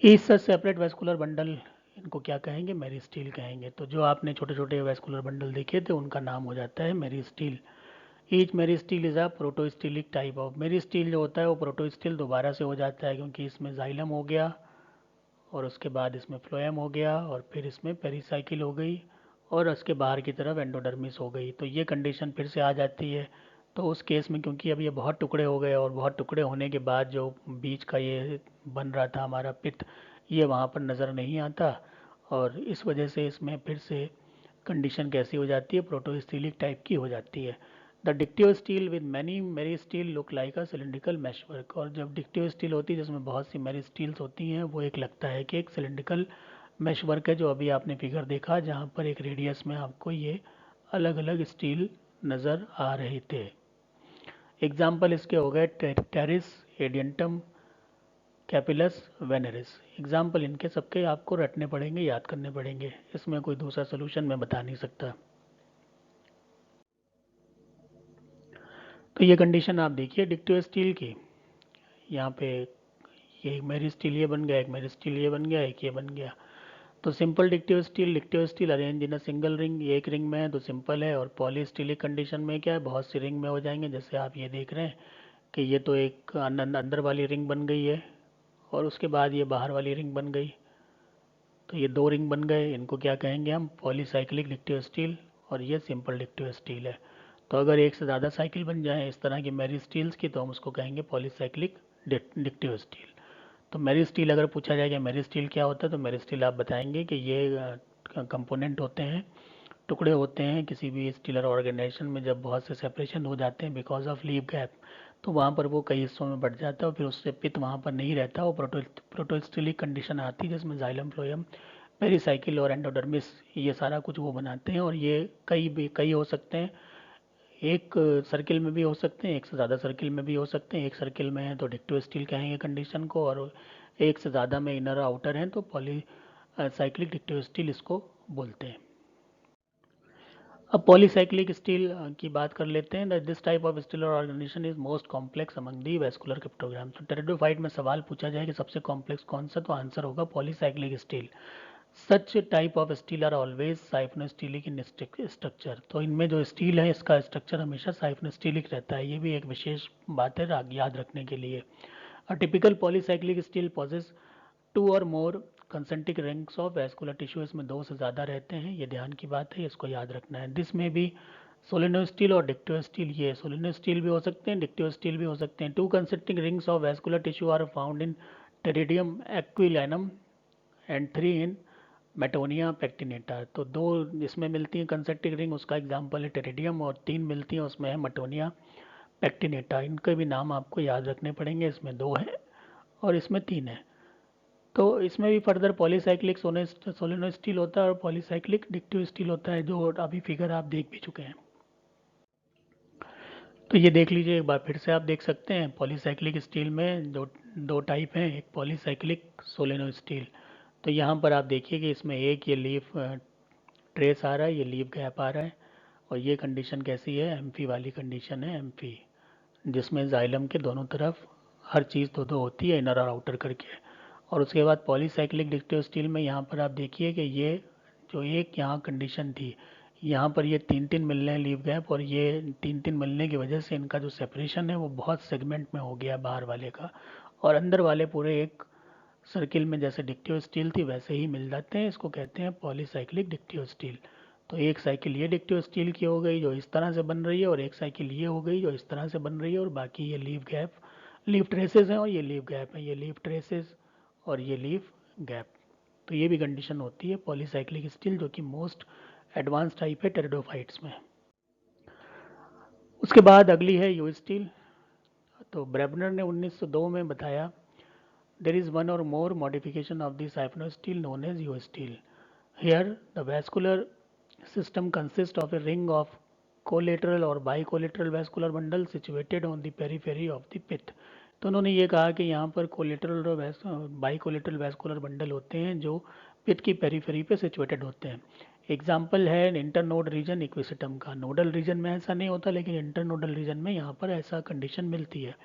इस सेपरेट वैस्कुलर बंडल, इनको क्या कहेंगे, मेरिस्टील कहेंगे। तो जो आपने छोटे छोटे वैस्कुलर बंडल देखे थे उनका नाम हो जाता है meristele. Each meristele is a protostelic type of, meristele जो होता है वो प्रोटोस्टील दोबारा से हो जाता है, क्योंकि इसमें जाइलम हो गया और उसके बाद इसमें फ्लोएम हो गया और फिर इसमें पेरिसाइकिल हो गई और उसके बाहर की तरफ एंडोडर्मिस हो गई, तो ये कंडीशन फिर से आ जाती है। तो उस केस में क्योंकि अब ये बहुत टुकड़े हो गए और बहुत टुकड़े होने के बाद जो बीच का ये बन रहा था हमारा पित्त, ये वहाँ पर नज़र नहीं आता, और इस वजह से इसमें फिर से कंडीशन कैसी हो जाती है, प्रोटोस्टीलिक टाइप की हो जाती है। द डिक्टिव स्टील विद मैनी मेरी स्टील लुक लाइक अ सिलिंड्रिकल मैशवर्क, और जब डिक्टिव स्टील होती है जिसमें बहुत सी मेरी स्टील्स होती हैं, वो एक लगता है कि एक सिलिंड्रिकल मैशवर्क है, जो अभी आपने फिगर देखा जहाँ पर एक रेडियस में आपको ये अलग अलग स्टील नज़र आ रहे थे। एग्जाम्पल इसके हो गए टेरिस, एडियंटम, कैपिलस, वेनेरिस। एग्जाम्पल इनके सबके आपको रटने पड़ेंगे, याद करने पड़ेंगे, इसमें कोई दूसरा सोल्यूशन मैं बता नहीं सकता। तो ये कंडीशन आप देखिए डिक्टिव स्टील की, यहाँ पे ये एक मेरी स्टील ये बन गया, एक मेरी स्टील ये बन गया, एक ये बन गया। तो simple dictyostele arrange in a single ring, ये एक रिंग में है तो सिंपल है, और पॉलीस्टीलिक कंडीशन में क्या है, बहुत सी रिंग में हो जाएंगे, जैसे आप ये देख रहे हैं कि ये तो एक अंदर वाली रिंग बन गई है और उसके बाद ये बाहर वाली रिंग बन गई, तो ये दो रिंग बन गए, इनको क्या कहेंगे हम, पॉलीसाइक्लिक डिक्टिव स्टील, और ये सिंपल डिक्टिव स्टील है। तो अगर एक से ज़्यादा साइकिल बन जाए इस तरह की मेरी स्टील्स की, तो हम उसको कहेंगे पॉलीसाइक्लिक डिक्टिव स्टील। तो मेरी स्टील अगर पूछा जाए कि मेरी स्टील क्या होता है, तो मेरी स्टील आप बताएंगे कि ये कंपोनेंट होते हैं, टुकड़े होते हैं किसी भी स्टीलर ऑर्गेनाइजेशन में, जब बहुत से सेपरेशन हो जाते हैं बिकॉज ऑफ लीव गैप, तो वहाँ पर वो कई हिस्सों में बढ़ जाता है और फिर उससे पित्त वहाँ पर नहीं रहता, वो प्रोटोस्टिलिक कंडीशन आती है जिसमें जाइलम, फ्लोएम, पेरिसाइकिल और एंडोडर्मिस, ये सारा कुछ वो बनाते हैं, और ये कई हो सकते हैं, एक सर्किल में भी हो सकते हैं, एक से ज़्यादा सर्किल में भी हो सकते हैं। एक सर्किल में है तो डिक्टिव स्टील कहेंगे कंडीशन को, और एक से ज़्यादा में इनर आउटर हैं तो पॉली साइक्लिक डिक्टिव स्टील इसको बोलते हैं। अब पॉलीसाइक्लिक स्टील की बात कर लेते हैं। This type of stele organisation is most complex among the vascular cryptogram. तो टेरिडोफाइट में सवाल पूछा जाए कि सबसे कॉम्प्लेक्स कौन सा, तो आंसर होगा polycyclic stele. Such type of stele are always siphonostelic in structure. तो इनमें जो स्टील है इसका स्ट्रक्चर हमेशा साइफनोस्टीलिक रहता है, ये भी एक विशेष बात है याद रखने के लिए। A typical polycyclic stele possesses 2 और more concentric rings of vascular tissue, इसमें 2 से ज़्यादा रहते हैं, ये ध्यान की बात है, इसको याद रखना है। दिस में भी सोलिनोइड स्टील और डिक्टिव स्टील, ये सोलिनोइड स्टील भी हो सकते हैं, डिक्टिव स्टील भी हो सकते हैं। 2 concentric rings of vascular tissue are found in Pteridium aquilinum and 3 in Matonia pectinata. तो 2 इसमें मिलती हैं कंसेंट्रिक रिंग, उसका एग्जाम्पल है टेरिडियम, और 3 मिलती हैं उसमें है मेटोनिया पेक्टिनेटा। इनके भी नाम आपको याद रखने पड़ेंगे, इसमें 2 है और इसमें 3 है। तो इसमें भी फर्दर पॉलीसाइक्लिक सोलेनोइड स्टील होता है और पॉलीसाइक्लिक डिक्टिव स्टील होता है, जो अभी फिगर आप देख भी चुके हैं। तो ये देख लीजिए एक बार फिर से, आप देख सकते हैं पॉलीसाइक्लिक स्टील में दो टाइप हैं, एक पॉलीसाइक्लिक सोलेनोइड स्टील। तो यहाँ पर आप देखिए कि इसमें एक ये लीफ ट्रेस आ रहा है, ये लीफ गैप आ रहा है, और ये कंडीशन कैसी है, एम्फी वाली कंडीशन है, एम्फी, जिसमें जाइलम के दोनों तरफ हर चीज़ दो दो होती है, इनर और आउटर करके। और उसके बाद पॉलीसाइक्लिक डिक्टिव स्टील में यहाँ पर आप देखिए कि ये जो एक यहाँ कंडीशन थी, यहाँ पर ये 3 मिलने हैं लीव गैप, और ये 3 मिलने की वजह से इनका जो सेपरेशन है वो बहुत सेगमेंट में हो गया बाहर वाले का, और अंदर वाले पूरे एक सर्किल में जैसे डिक्टिव स्टील थी वैसे ही मिल जाते हैं, इसको कहते हैं पॉलीसाइक्लिक डिक्टिव स्टील। तो एक साइकिल ये डिक्टिव स्टील की हो गई जो इस तरह से बन रही है, और एक साइकिल ये हो गई जो इस तरह से बन रही है, और बाकी ये लीफ गैप, लीफ ट्रेसेस हैं, और ये लीफ गैप है, ये लीफ ट्रेसेस और ये लीफ गैप। तो ये भी कंडीशन होती है पॉलीसाइक्लिक स्टील, जो कि मोस्ट एडवांस टाइप है टेरिडोफाइट्स में। उसके बाद अगली है यू स्टील। तो ब्रेबनर ने 1902 में बताया, there is one or more modification of the cyanogen known as U steel. Here, the vascular system consists of a ring of collateral or bicollateral vascular bundle situated on the periphery of the pith. तो उन्होंने ये कहा कि यहाँ पर collateral और bicollateral vascular bundle होते हैं जो पिथ की पेरीफेरी पे सिचुएटेड होते हैं। एग्जाम्पल है इंटरनोड रीजन इक्विसिटम का। नोडल रीजन में ऐसा नहीं होता, लेकिन इंटरनोडल रीजन में यहाँ पर ऐसा कंडीशन मिलती है।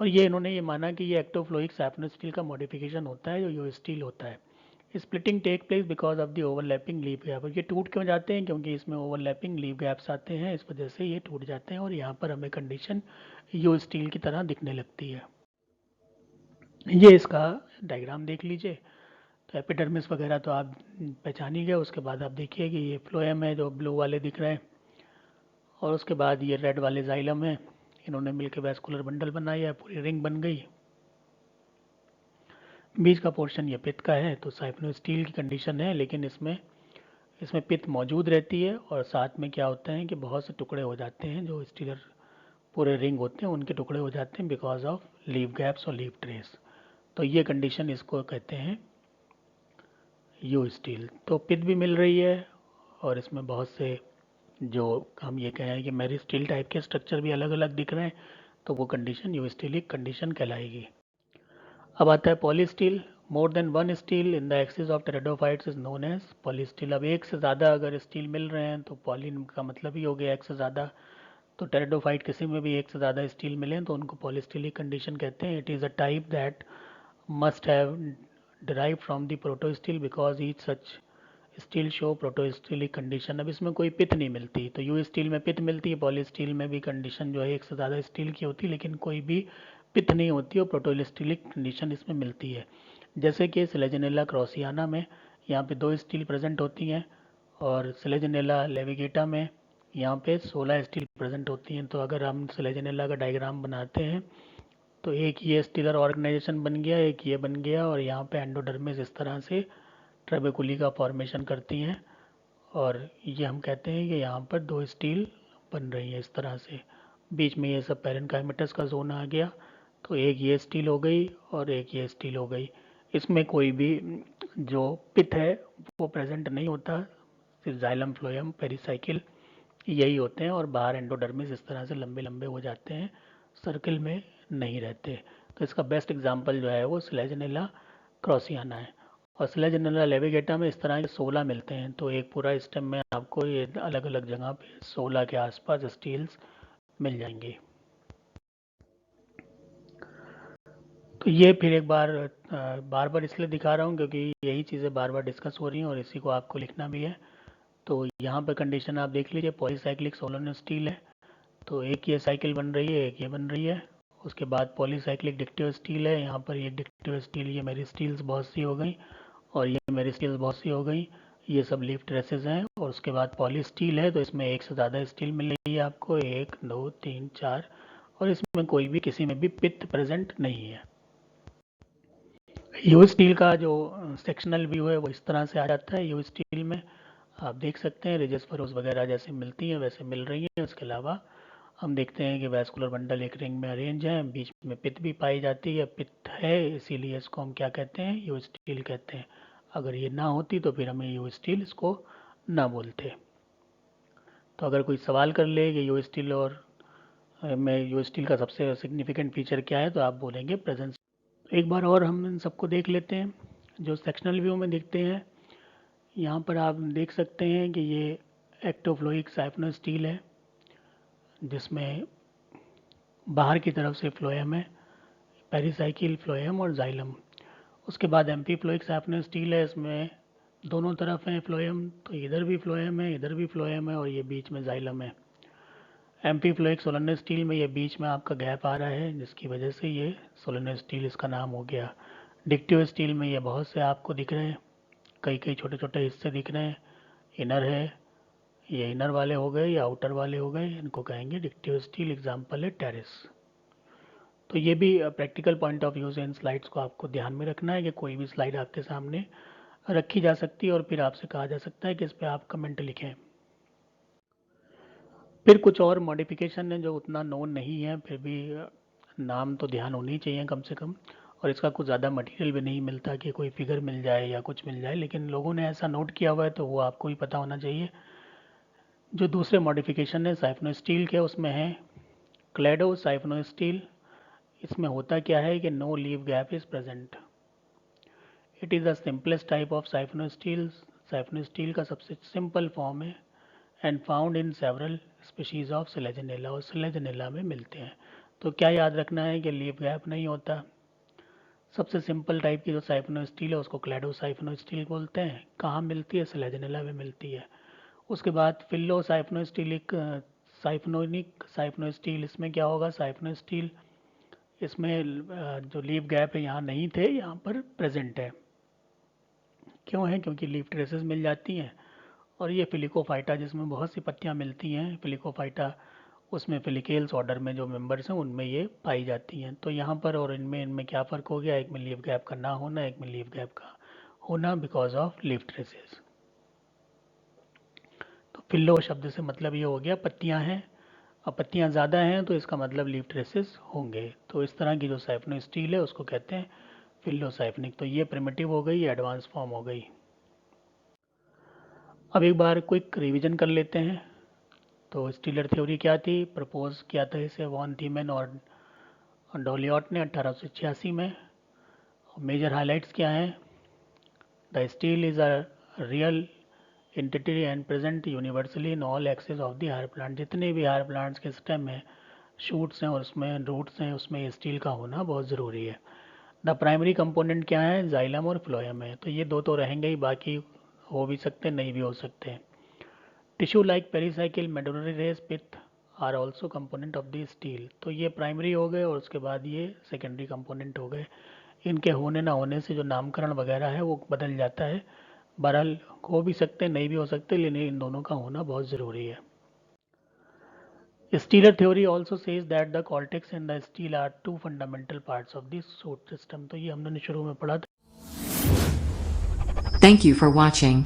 और ये इन्होंने ये माना कि ये एक्टोफ्लोइक सैफनो स्टील का मॉडिफिकेशन होता है जो यू स्टील होता है। Splitting take place because of the overlapping leaf gap. ये टूट क्यों जाते हैं? क्योंकि इसमें ओवरलैपिंग लीव गैप्स आते हैं, इस वजह से ये टूट जाते हैं और यहाँ पर हमें कंडीशन यू स्टील की तरह दिखने लगती है। ये इसका डायग्राम देख लीजिए। तो एपिडर्मिस वगैरह तो आप पहचान ही गए। उसके बाद आप देखिए कि ये फ्लोएम है जो ब्लू वाले दिख रहे हैं, और उसके बाद ये रेड वाले जाइलम है। इन्होंने मिलकर वैस्कुलर बंडल बनाया है, पूरी रिंग बन गई। बीच का पोर्शन ये पित्त का है, तो साइफनो स्टील की कंडीशन है, लेकिन इसमें पित्त मौजूद रहती है और साथ में क्या होता है कि बहुत से टुकड़े हो जाते हैं, जो स्टीलर पूरे रिंग होते हैं उनके टुकड़े हो जाते हैं बिकॉज ऑफ लीव गैप्स और लीव ट्रेस। तो ये कंडीशन इसको कहते हैं यू स्टील। तो पित्त भी मिल रही है और इसमें बहुत से जो हम ये कहें कि मेरी स्टील टाइप के स्ट्रक्चर भी अलग अलग दिख रहे हैं, तो वो कंडीशन यू स्टीलिक कंडीशन कहलाएगी। अब आता है polystele. More than one stele in the axis of pteridophytes is known as polystele. अब एक से ज़्यादा अगर स्टील मिल रहे हैं तो पॉली का मतलब ही हो गया एक से ज़्यादा। तो टेरिडोफाइट किसी में भी एक से ज़्यादा स्टील मिले तो उनको पॉलीस्टीलिक कंडीशन कहते हैं। It is a type that must have derived from the proto-steel because each such steel show proto-steelic condition। अब इसमें कोई पित नहीं मिलती, तो यू स्टील में पित मिलती है, पॉली स्टील में भी कंडीशन जो है एक से ज़्यादा स्टील की होती है, लेकिन कोई भी पित नहीं होती और प्रोटोस्टीलिक कंडीशन इसमें मिलती है। जैसे कि सिलेजनेला क्रॉसियाना में यहाँ पे 2 स्टील प्रेजेंट होती हैं, और सिलेजनेला लेविगेटा में यहाँ पे 16 स्टील प्रेजेंट होती हैं। तो अगर हम सिलेजनेला का डायग्राम बनाते हैं तो एक ये स्टीलर ऑर्गेनाइजेशन बन गया, एक ये बन गया, और यहाँ पे एंडोडर्मिस इस तरह से ट्रेबेकुली का फॉर्मेशन करती हैं, और ये हम कहते हैं कि यहाँ पर 2 स्टील बन रही है इस तरह से। बीच में ये सब पेरेनकाइमेटस का जोन आ गया, तो एक ये स्टील हो गई और एक ये स्टील हो गई। इसमें कोई भी जो पिथ है वो प्रेजेंट नहीं होता, सिर्फ जाइलम फ्लोएम पेरिसाइकिल यही होते हैं, और बाहर एंडोडर्मिस इस तरह से लंबे लंबे हो जाते हैं, सर्किल में नहीं रहते। तो इसका बेस्ट एग्जांपल जो है वो स्लेजनेला क्रॉसियाना है। और स्लेजनेला लेविगेटा में इस तरह के 16 मिलते हैं, तो एक पूरा स्टेम में आपको ये अलग अलग जगह पे 16 के आसपास स्टील्स मिल जाएंगे। तो ये फिर एक बार बार बार इसलिए दिखा रहा हूँ क्योंकि यही चीज़ें बार बार डिस्कस हो रही हैं और इसी को आपको लिखना भी है। तो यहाँ पर कंडीशन आप देख लीजिए, पॉलीसाइक्लिक सोलोनल स्टील है, तो एक ये साइकिल बन रही है, एक ये बन रही है। उसके बाद पॉलीसाइक्लिक डिक्टिव स्टील है, यहाँ पर ये डिक्टिव स्टील, ये मेरी स्टील्स बहुत सी हो गई और ये मेरी स्टील्स बहुत सी हो गई, ये सब लीफ ट्रेसेस हैं। और उसके बाद पॉली स्टील है, तो इसमें एक से ज़्यादा स्टील मिल रही है आपको, 1 2 3 4, और इसमें कोई भी किसी में भी पित्त प्रेजेंट नहीं है। यू स्टील का जो सेक्शनल व्यू है वो इस तरह से आ जाता है। यू स्टील में आप देख सकते हैं रिजेस फरोज वगैरह जैसे मिलती हैं वैसे मिल रही हैं। उसके अलावा हम देखते हैं कि वैस्कुलर बंडल एक रिंग में अरेंज है, बीच में पित्त भी पाई जाती है, पित्त है इसीलिए इसको हम क्या कहते हैं, यू स्टील कहते हैं। अगर ये ना होती तो फिर हमें यू स्टील इसको ना बोलते। तो अगर कोई सवाल कर ले कि यू स्टील और में यू स्टील का सबसे सिग्निफिकेंट फीचर क्या है, तो आप बोलेंगे प्रेजेंस। एक बार और हम इन सबको देख लेते हैं जो सेक्शनल व्यू में दिखते हैं। यहाँ पर आप देख सकते हैं कि ये एक्टोफ्लोइक साइफनो स्टील है जिसमें बाहर की तरफ से फ्लोएम है, पेरिसाइकिल फ्लोएम और जाइलम। उसके बाद एम्फीफ्लोइक साइफनो स्टील है, इसमें दोनों तरफ है फ्लोएम, तो इधर भी फ्लोएम है इधर भी फ्लोएम है और ये बीच में जाइलम है। एम्फीफ्लोइक सोलनर स्टील में ये बीच में आपका गैप आ रहा है जिसकी वजह से ये सोलनर स्टील इसका नाम हो गया। डिक्टिव स्टील में ये बहुत से आपको दिख रहे हैं, कई कई छोटे छोटे हिस्से दिख रहे हैं। इनर है, ये इनर वाले हो गए या आउटर वाले हो गए, इनको कहेंगे डिक्टिव स्टील। एग्जाम्पल है टेरिस। तो ये भी प्रैक्टिकल पॉइंट ऑफ व्यू से इन स्लाइड्स को आपको ध्यान में रखना है कि कोई भी स्लाइड आपके सामने रखी जा सकती है और फिर आपसे कहा जा सकता है कि इस पर आप कमेंट लिखें। फिर कुछ और मॉडिफिकेशन है जो उतना नोन नहीं है, फिर भी नाम तो ध्यान होनी चाहिए कम से कम, और इसका कुछ ज़्यादा मटेरियल भी नहीं मिलता कि कोई फिगर मिल जाए या कुछ मिल जाए, लेकिन लोगों ने ऐसा नोट किया हुआ है तो वो आपको ही पता होना चाहिए। जो दूसरे मॉडिफिकेशन है साइफनो स्टील के, उसमें है क्लेडो साइफनो स्टील। इसमें होता क्या है कि no leaf gap is present. It is the simplest type of siphonostele. Siphonostele का सबसे सिंपल फॉर्म है and found in several species of Selaginella, और सिलेजनेला में मिलते हैं। तो क्या याद रखना है कि लीव गैप नहीं होता। सबसे सिंपल टाइप की जो साइफनो स्टील है उसको क्लैडो साइफनो स्टील बोलते हैं। कहाँ मिलती है? सिलेजनेला में मिलती है। उसके बाद फिल्लो साइफनो स्टीलिक साइफनोनिक साइफनो स्टील, इसमें क्या होगा? साइफनो स्टील इसमें जो लीव गैप है यहाँ नहीं थे, यहाँ पर प्रेजेंट है। क्यों है? क्योंकि लीफ ट्रेसेस मिल जाती हैं। और ये फिलिकोफाइटा, जिसमें बहुत सी पत्तियाँ मिलती हैं, फिलिकोफाइटा, उसमें फिलिकेल्स ऑर्डर में जो मेंबर्स हैं उनमें ये पाई जाती हैं। तो यहाँ पर और इनमें इनमें क्या फ़र्क हो गया? एक में लीफ गैप का ना होना, एक में लीफ गैप का होना बिकॉज ऑफ लीफ ट्रेसेस। तो फिल्लो शब्द से मतलब ये हो गया पत्तियाँ हैं, अब पत्तियाँ ज़्यादा हैं तो इसका मतलब लीफ ट्रेसेस होंगे। तो इस तरह की जो साइफनो स्टील है उसको कहते हैं फिल्लो साइफनिक। तो ये प्रिमिटिव हो गई, एडवांस फॉर्म हो गई। अब एक बार क्विक रिवीजन कर लेते हैं। तो स्टीलर थ्योरी क्या थी? प्रपोज किया था इसे वॉन थीमन और डॉलियट ने 1886 में। मेजर हाइलाइट्स क्या हैं? The stele is a real entity and present universally in all axes of the higher plant. जितने भी हायर प्लांट्स के स्टेम हैं, शूट्स हैं और उसमें रूट्स हैं, उसमें स्टील का होना बहुत ज़रूरी है। द प्राइमरी कंपोनेंट क्या है? जाइलम और फ्लोएम है। तो ये दो तो रहेंगे ही, बाकी हो भी सकते हैं, नहीं भी हो सकते हैं। Tissue like pericycle, medullary rays, pith are also component of the stele. तो ये प्राइमरी हो गए और उसके बाद ये सेकेंडरी कंपोनेंट हो गए। इनके होने ना होने से जो नामकरण वगैरह है वो बदल जाता है। बहरहाल हो भी सकते हैं, नहीं भी हो सकते, लेकिन इन दोनों का होना बहुत ज़रूरी है। Steeler theory also says that the cortex and the steel are two fundamental parts of the shoot system. तो ये हमने शुरू में पढ़ा था। Thank you for watching.